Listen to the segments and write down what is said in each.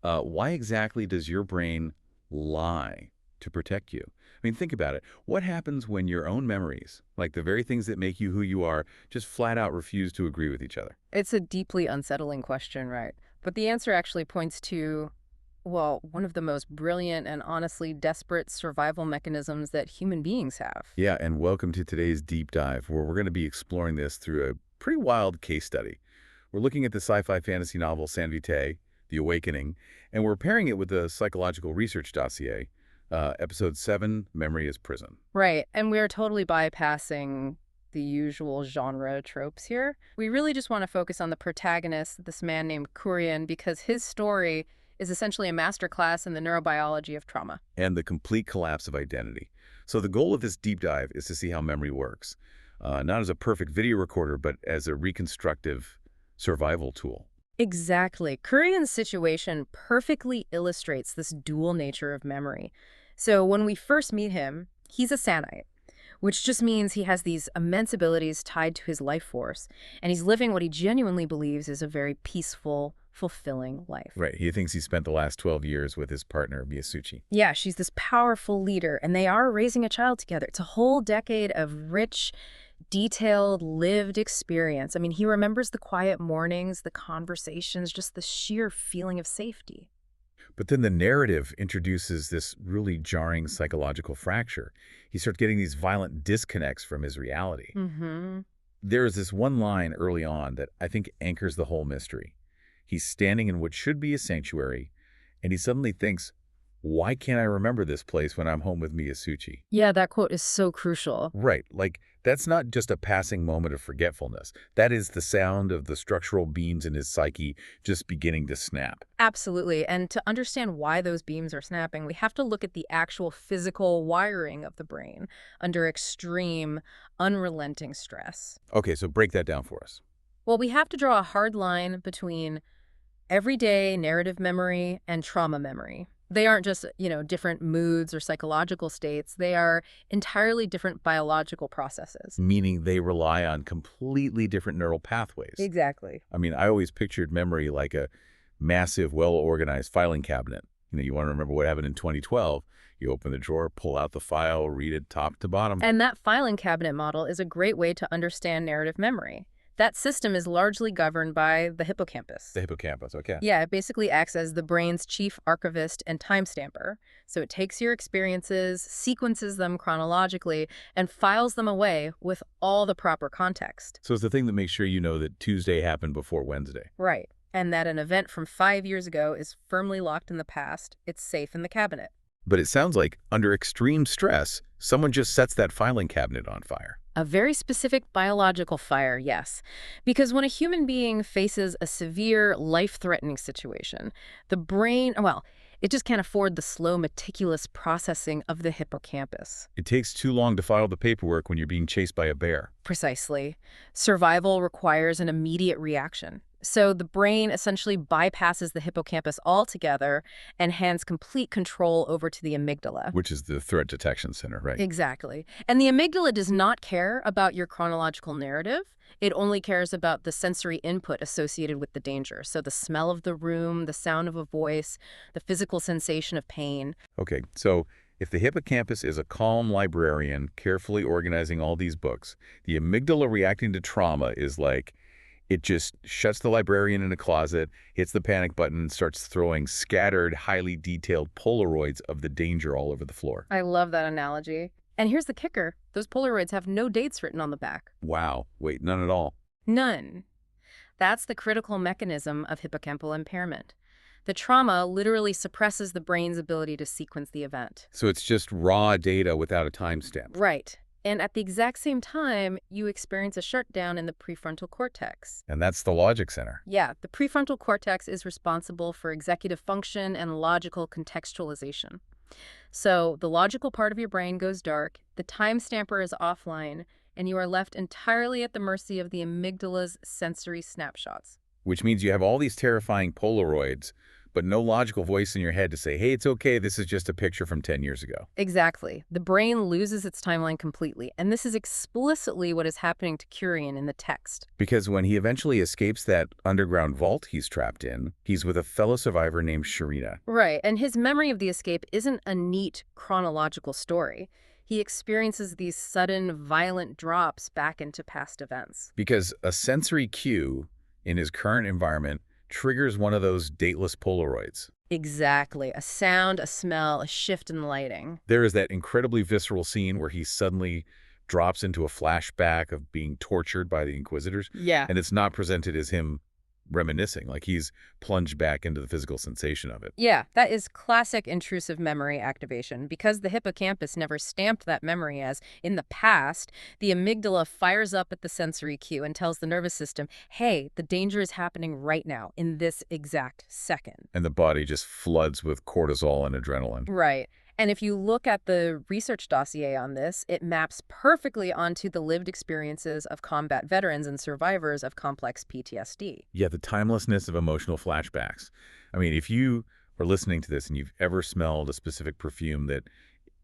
Why exactly does your brain lie to protect you? I mean, think about it. What happens when your own memories, like the very things that make you who you are, just flat out refuse to agree with each other? It's a deeply unsettling question, right? But the answer actually points to, well, one of the most brilliant and honestly desperate survival mechanisms that human beings have. Yeah, and welcome to today's deep dive, where we're going to be exploring this through a pretty wild case study. We're looking at the sci-fi fantasy novel Santerrie, The Awakening, and we're pairing it with the psychological research dossier, episode 7, Memory is Prison. Right, and we're totally bypassing the usual genre tropes here. We really just want to focus on the protagonist, this man named Kurien, because his story is essentially a masterclass in the neurobiology of trauma. And the complete collapse of identity. So the goal of this deep dive is to see how memory works, not as a perfect video recorder, but as a reconstructive survival tool. Exactly. Kurian's situation perfectly illustrates this dual nature of memory. So when we first meet him, he's a Sanite, which just means he has these immense abilities tied to his life force, and he's living what he genuinely believes is a very peaceful, fulfilling life. Right. He thinks he spent the last 12 years with his partner, Myasuchi. Yeah, she's this powerful leader, and they are raising a child together. It's a whole decade of rich, detailed, lived experience. I mean, he remembers the quiet mornings, the conversations, just the sheer feeling of safety. But then the narrative introduces this really jarring psychological fracture. He starts getting these violent disconnects from his reality. Mm-hmm. There is this one line early on that I think anchors the whole mystery. He's standing in what should be a sanctuary, and he suddenly thinks, why can't I remember this place when I'm home with Myasuchi? Yeah, that quote is so crucial. Right, like that's not just a passing moment of forgetfulness. That is the sound of the structural beams in his psyche just beginning to snap. Absolutely. And to understand why those beams are snapping, we have to look at the actual physical wiring of the brain under extreme, unrelenting stress. Okay, so break that down for us. Well, we have to draw a hard line between everyday narrative memory and trauma memory. They aren't just, different moods or psychological states. They are entirely different biological processes. Meaning they rely on completely different neural pathways. Exactly. I mean, I always pictured memory like a massive, well-organized filing cabinet. You want to remember what happened in 2012. You open the drawer, pull out the file, read it top to bottom. And that filing cabinet model is a great way to understand narrative memory. That system is largely governed by the hippocampus. The hippocampus, okay. Yeah, it basically acts as the brain's chief archivist and timestamper. So it takes your experiences, sequences them chronologically, and files them away with all the proper context. So it's the thing that makes sure you know that Tuesday happened before Wednesday. Right. And that an event from 5 years ago is firmly locked in the past. It's safe in the cabinet. But it sounds like, under extreme stress, someone just sets that filing cabinet on fire. A very specific biological fire, yes. Because when a human being faces a severe, life-threatening situation, the brain, well, it just can't afford the slow, meticulous processing of the hippocampus. It takes too long to file the paperwork when you're being chased by a bear. Precisely. Survival requires an immediate reaction. So the brain essentially bypasses the hippocampus altogether and hands complete control over to the amygdala. Which is the threat detection center, right? Exactly. And the amygdala does not care about your chronological narrative. It only cares about the sensory input associated with the danger. So the smell of the room, the sound of a voice, the physical sensation of pain. Okay, so if the hippocampus is a calm librarian carefully organizing all these books, the amygdala reacting to trauma is like, it just shuts the librarian in a closet, hits the panic button, and starts throwing scattered, highly detailed Polaroids of the danger all over the floor. I love that analogy. And here's the kicker. Those Polaroids have no dates written on the back. Wow. Wait, none at all. None. That's the critical mechanism of hippocampal impairment. The trauma literally suppresses the brain's ability to sequence the event. So it's just raw data without a timestamp. Right. And at the exact same time, you experience a shutdown in the prefrontal cortex. And that's the logic center. Yeah, the prefrontal cortex is responsible for executive function and logical contextualization. So the logical part of your brain goes dark, the timestamper is offline, and you are left entirely at the mercy of the amygdala's sensory snapshots. Which means you have all these terrifying Polaroids, but no logical voice in your head to say, hey, it's okay, this is just a picture from 10 years ago. Exactly. The brain loses its timeline completely, and this is explicitly what is happening to Kurien in the text. Because when he eventually escapes that underground vault he's trapped in, he's with a fellow survivor named Sharina. Right, and his memory of the escape isn't a neat chronological story. He experiences these sudden, violent drops back into past events. Because a sensory cue in his current environment triggers one of those dateless Polaroids. Exactly. A sound, a smell, a shift in lighting. There is that incredibly visceral scene where he suddenly drops into a flashback of being tortured by the Inquisitors. Yeah. And it's not presented as him reminiscing, like he's plunged back into the physical sensation of it. Yeah, that is classic intrusive memory activation. Because the hippocampus never stamped that memory as in the past, the amygdala fires up at the sensory cue and tells the nervous system, hey, the danger is happening right now, in this exact second. And the body just floods with cortisol and adrenaline. Right. And if you look at the research dossier on this, it maps perfectly onto the lived experiences of combat veterans and survivors of complex PTSD. Yeah, the timelessness of emotional flashbacks. I mean, if you are listening to this and you've ever smelled a specific perfume that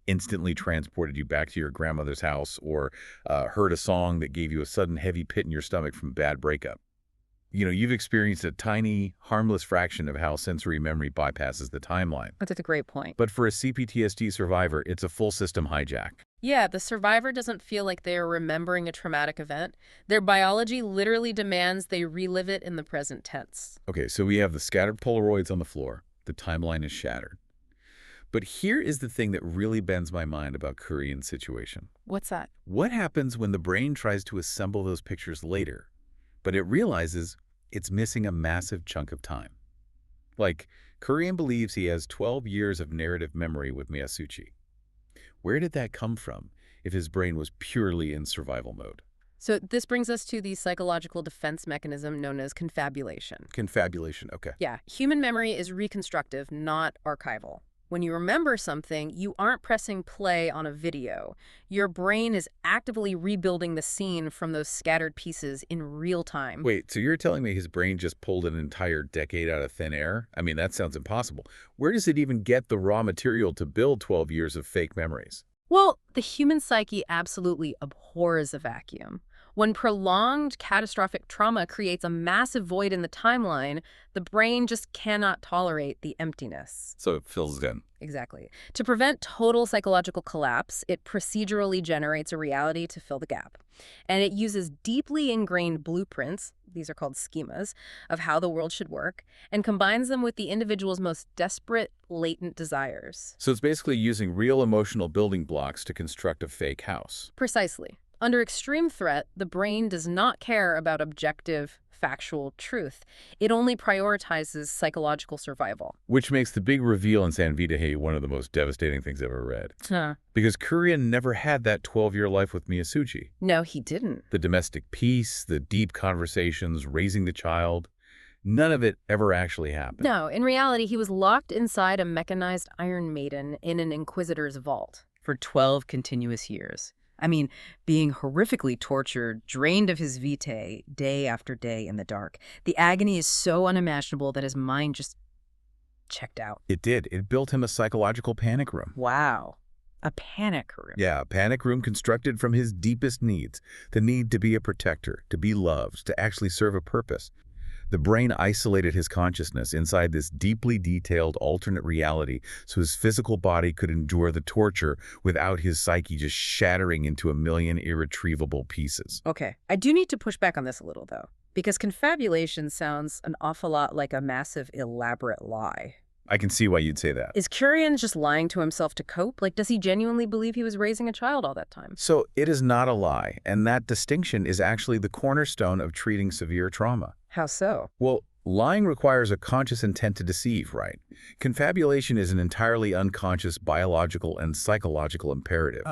instantly transported you back to your grandmother's house, or heard a song that gave you a sudden heavy pit in your stomach from a bad breakup, you've experienced a tiny, harmless fraction of how sensory memory bypasses the timeline. That's a great point. But for a CPTSD survivor, it's a full system hijack. Yeah, the survivor doesn't feel like they are remembering a traumatic event. Their biology literally demands they relive it in the present tense. Okay, so we have the scattered Polaroids on the floor. The timeline is shattered. But here is the thing that really bends my mind about Kurien's situation. What's that? What happens when the brain tries to assemble those pictures later, but it realizes it's missing a massive chunk of time? Like, Kurien believes he has 12 years of narrative memory with Myasuchi. Where did that come from if his brain was purely in survival mode? So this brings us to the psychological defense mechanism known as confabulation. Confabulation, okay. Yeah, human memory is reconstructive, not archival. When you remember something, you aren't pressing play on a video. Your brain is actively rebuilding the scene from those scattered pieces in real time. Wait, so you're telling me his brain just pulled an entire decade out of thin air? I mean, that sounds impossible. Where does it even get the raw material to build 12 years of fake memories? Well, the human psyche absolutely abhors a vacuum. When prolonged catastrophic trauma creates a massive void in the timeline, the brain just cannot tolerate the emptiness. So it fills in. Exactly. To prevent total psychological collapse, it procedurally generates a reality to fill the gap. And it uses deeply ingrained blueprints, these are called schemas, of how the world should work, and combines them with the individual's most desperate, latent desires. So it's basically using real emotional building blocks to construct a fake house. Precisely. Under extreme threat, the brain does not care about objective, factual truth. It only prioritizes psychological survival. Which makes the big reveal in San Vitae one of the most devastating things I've ever read. Huh. Because Kurien never had that 12-year life with Myasuchi. No, he didn't. The domestic peace, the deep conversations, raising the child, none of it ever actually happened. No, in reality, he was locked inside a mechanized Iron Maiden in an Inquisitor's vault. For 12 continuous years. I mean, being horrifically tortured, drained of his vitae day after day in the dark. The agony is so unimaginable that his mind just checked out. It did. It built him a psychological panic room. Wow. A panic room. Yeah, a panic room constructed from his deepest needs. The need to be a protector, to be loved, to actually serve a purpose. The brain isolated his consciousness inside this deeply detailed alternate reality so his physical body could endure the torture without his psyche just shattering into a million irretrievable pieces. Okay, I do need to push back on this a little, though, because confabulation sounds an awful lot like a massive, elaborate lie. I can see why you'd say that. Is Kurien just lying to himself to cope? Like, does he genuinely believe he was raising a child all that time? So it is not a lie, and that distinction is actually the cornerstone of treating severe trauma. How so? Well, lying requires a conscious intent to deceive, right? Confabulation is an entirely unconscious biological and psychological imperative.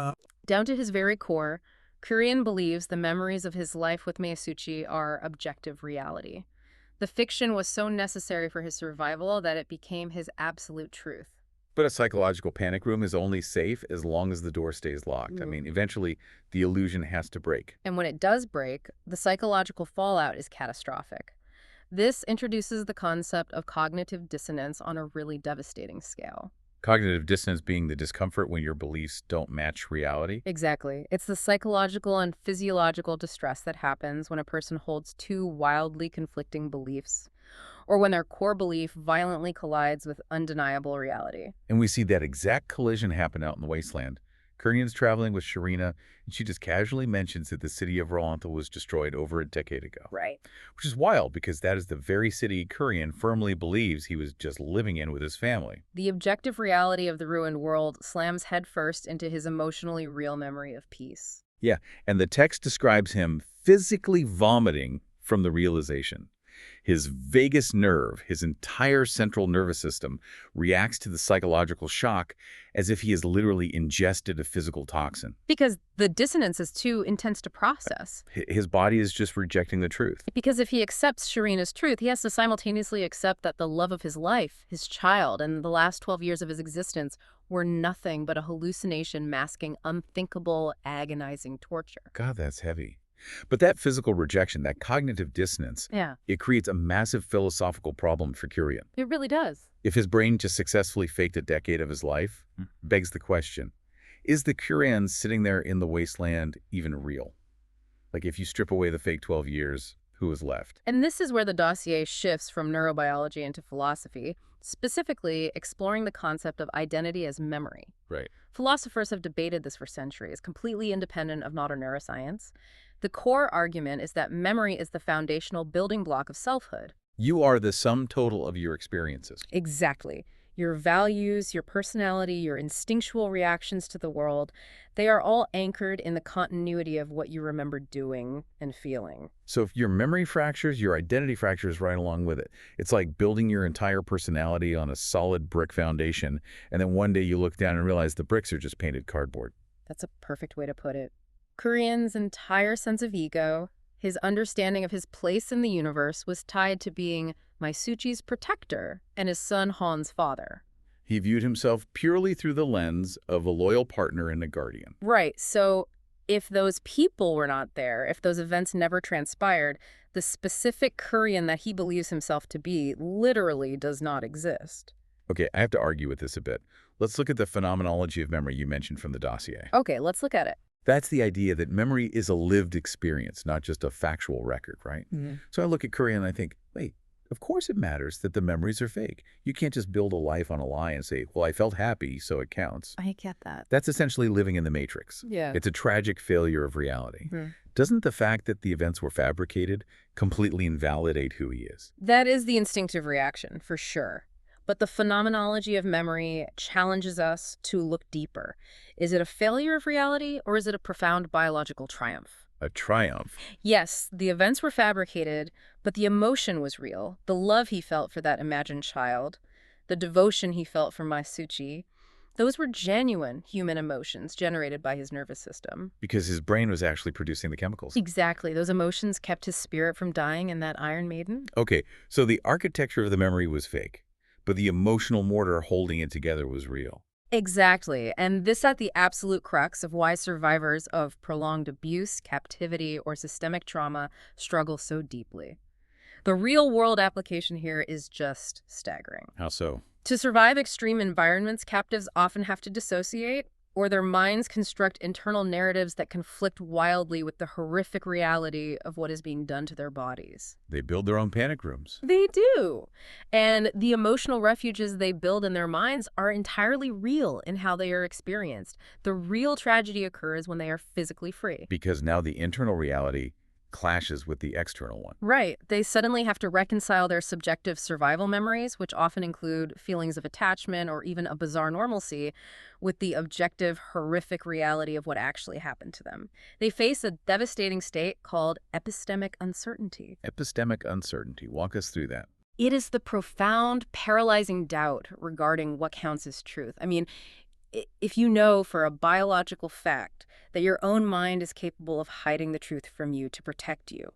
Down to his very core, Kurien believes the memories of his life with Myasuchi are objective reality. The fiction was so necessary for his survival that it became his absolute truth. But a psychological panic room is only safe as long as the door stays locked. I mean, eventually, the illusion has to break. And when it does break, the psychological fallout is catastrophic. This introduces the concept of cognitive dissonance on a really devastating scale. Cognitive dissonance being the discomfort when your beliefs don't match reality. Exactly. It's the psychological and physiological distress that happens when a person holds two wildly conflicting beliefs, or when their core belief violently collides with undeniable reality. And we see that exact collision happen out in the wasteland. Kurien's traveling with Sharina, and she just casually mentions that the city of Rolantha was destroyed over a decade ago. Right. Which is wild because that is the very city Kurien firmly believes he was just living in with his family. The objective reality of the ruined world slams headfirst into his emotionally real memory of peace. Yeah, and the text describes him physically vomiting from the realization. His vagus nerve, his entire central nervous system, reacts to the psychological shock as if he has literally ingested a physical toxin. Because the dissonance is too intense to process. His body is just rejecting the truth. Because if he accepts Sharina's truth, he has to simultaneously accept that the love of his life, his child, and the last 12 years of his existence were nothing but a hallucination masking unthinkable, agonizing torture. God, that's heavy. But that physical rejection, that cognitive dissonance, it creates a massive philosophical problem for Kurien. It really does. If his brain just successfully faked a decade of his life, begs the question, is the Kurien sitting there in the wasteland even real? Like if you strip away the fake 12 years, who is left? And this is where the dossier shifts from neurobiology into philosophy, specifically exploring the concept of identity as memory. Right. Philosophers have debated this for centuries, completely independent of modern neuroscience. The core argument is that memory is the foundational building block of selfhood. You are the sum total of your experiences. Exactly. Your values, your personality, your instinctual reactions to the world, they are all anchored in the continuity of what you remember doing and feeling. So if your memory fractures, your identity fractures right along with it. It's like building your entire personality on a solid brick foundation, and then one day you look down and realize the bricks are just painted cardboard. That's a perfect way to put it. Kurien's entire sense of ego, his understanding of his place in the universe, was tied to being Myasuchi's protector and his son Han's father. He viewed himself purely through the lens of a loyal partner and a guardian. Right, so if those people were not there, if those events never transpired, the specific Kurien that he believes himself to be literally does not exist. Okay, I have to argue with this a bit. Let's look at the phenomenology of memory you mentioned from the dossier. Okay, let's look at it. That's the idea that memory is a lived experience, not just a factual record, right? So I look at Kurien and I think, wait, of course it matters that the memories are fake. You can't just build a life on a lie and say, well, I felt happy, so it counts. I get that. That's essentially living in the Matrix. Yeah. It's a tragic failure of reality. Doesn't the fact that the events were fabricated completely invalidate who he is? That is the instinctive reaction, for sure. But the phenomenology of memory challenges us to look deeper. Is it a failure of reality, or is it a profound biological triumph? A triumph. Yes, the events were fabricated, but the emotion was real. The love he felt for that imagined child, the devotion he felt for Myasuchi, those were genuine human emotions generated by his nervous system. Because his brain was actually producing the chemicals. Exactly. Those emotions kept his spirit from dying in that Iron Maiden. Okay, so the architecture of the memory was fake, but the emotional mortar holding it together was real. Exactly. And this at the absolute crux of why survivors of prolonged abuse, captivity, or systemic trauma struggle so deeply. The real-world application here is just staggering. How so? To survive extreme environments, captives often have to dissociate, or their minds construct internal narratives that conflict wildly with the horrific reality of what is being done to their bodies. They build their own panic rooms. They do. And the emotional refuges they build in their minds are entirely real in how they are experienced. The real tragedy occurs when they are physically free. Because now the internal reality clashes with the external one. Right. They suddenly have to reconcile their subjective survival memories, which often include feelings of attachment or even a bizarre normalcy, with the objective, horrific reality of what actually happened to them. They face a devastating state called epistemic uncertainty. Epistemic uncertainty. Walk us through that. It is the profound, paralyzing doubt regarding what counts as truth. I mean, if you know for a biological fact that your own mind is capable of hiding the truth from you to protect you,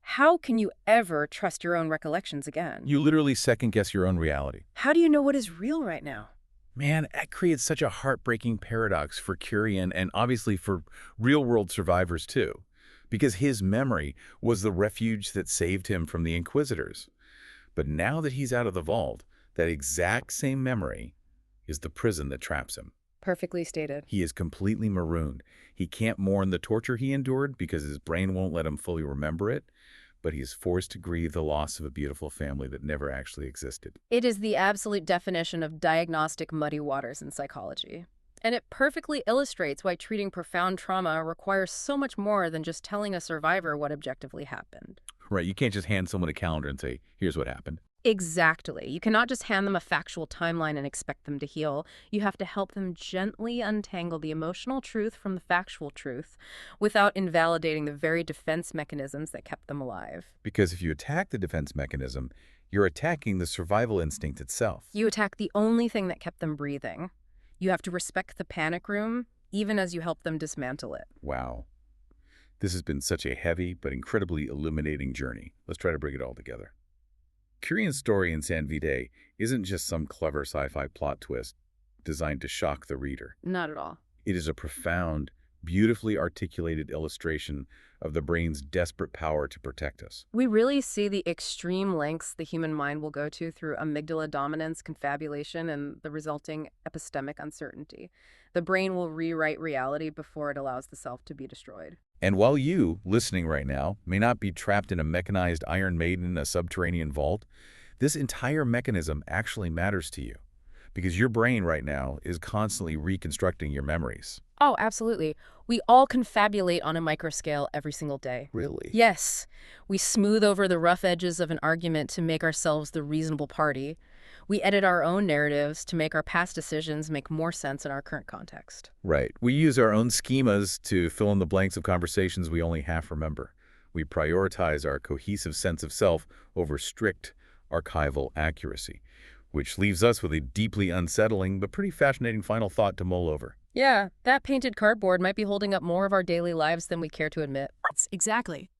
how can you ever trust your own recollections again? You literally second-guess your own reality. How do you know what is real right now? Man, that creates such a heartbreaking paradox for Kurien and obviously for real-world survivors too. because his memory was the refuge that saved him from the Inquisitors. But now that he's out of the vault, that exact same memory is the prison that traps him. Perfectly stated. He is completely marooned. He can't mourn the torture he endured because his brain won't let him fully remember it, but he is forced to grieve the loss of a beautiful family that never actually existed. It is the absolute definition of diagnostic muddy waters in psychology. And it perfectly illustrates why treating profound trauma requires so much more than just telling a survivor what objectively happened. Right, you can't just hand someone a calendar and say, here's what happened. Exactly. You cannot just hand them a factual timeline and expect them to heal. You have to help them gently untangle the emotional truth from the factual truth without invalidating the very defense mechanisms that kept them alive. Because if you attack the defense mechanism, you're attacking the survival instinct itself. You attack the only thing that kept them breathing. You have to respect the panic room, even as you help them dismantle it. Wow. This has been such a heavy but incredibly illuminating journey. Let's try to bring it all together. Kurien's story in San Vitae isn't just some clever sci-fi plot twist designed to shock the reader. Not at all. It is a profound, beautifully articulated illustration of the brain's desperate power to protect us. We really see the extreme lengths the human mind will go to through amygdala dominance, confabulation, and the resulting epistemic uncertainty. The brain will rewrite reality before it allows the self to be destroyed. And while you, listening right now, may not be trapped in a mechanized Iron Maiden in a subterranean vault, this entire mechanism actually matters to you, because your brain right now is constantly reconstructing your memories. Oh, absolutely. We all confabulate on a microscale every single day. Really? Yes. We smooth over the rough edges of an argument to make ourselves the reasonable party. We edit our own narratives to make our past decisions make more sense in our current context. Right. We use our own schemas to fill in the blanks of conversations we only half remember. We prioritize our cohesive sense of self over strict archival accuracy, which leaves us with a deeply unsettling but pretty fascinating final thought to mull over. Yeah, that painted cardboard might be holding up more of our daily lives than we care to admit. Exactly.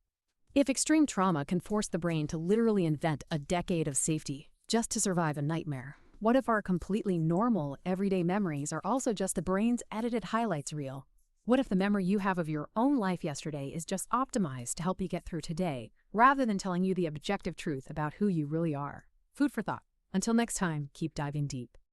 If extreme trauma can force the brain to literally invent a decade of safety just to survive a nightmare, what if our completely normal, everyday memories are also just the brain's edited highlights reel? What if the memory you have of your own life yesterday is just optimized to help you get through today, rather than telling you the objective truth about who you really are? Food for thought. Until next time, keep diving deep.